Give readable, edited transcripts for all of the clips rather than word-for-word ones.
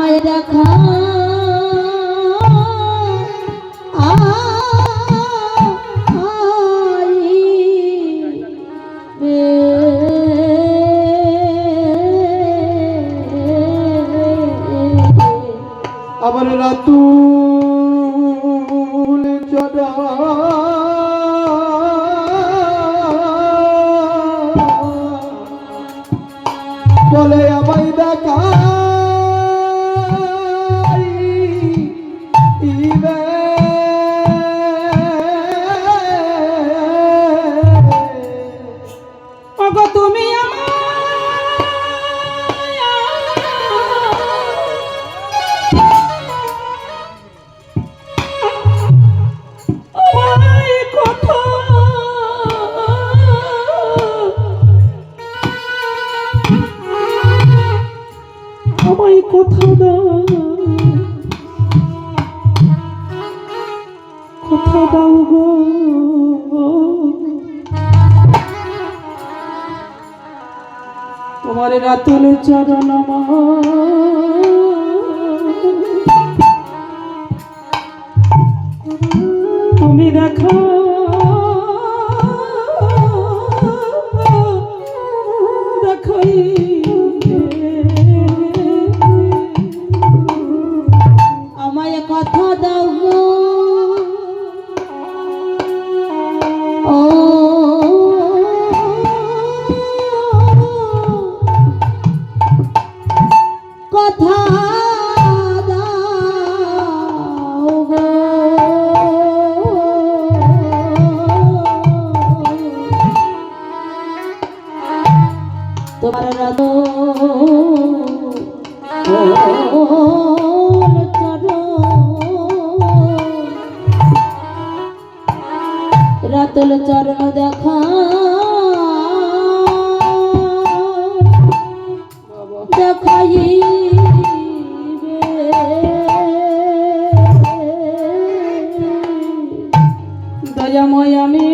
আমায় দেখা আবার রাতুল চড়া বলে আমায় দেখা তুমি আমায় কথা দাও গো তোমার রাতুল চরণ তুমি দেখা দেখাই আমায় কথা দাও গো ও কথা দাও গো তোমার রাতুল চরণ দেখা দেখাই দয়াময় আমি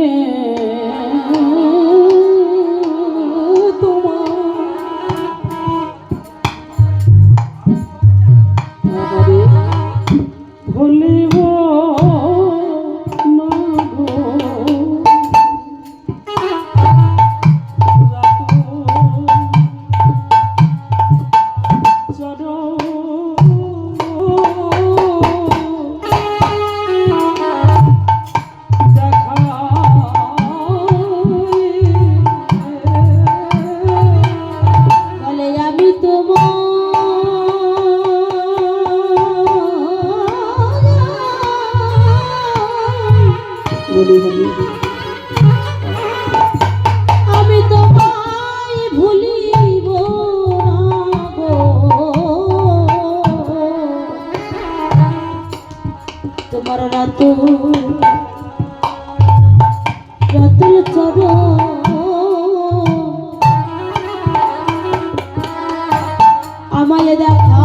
ভুলিব না গো বলে আমি তোমার আমি তোমায় ভুলিব না গো তোমার রাতুল চরণ আমায় দেখা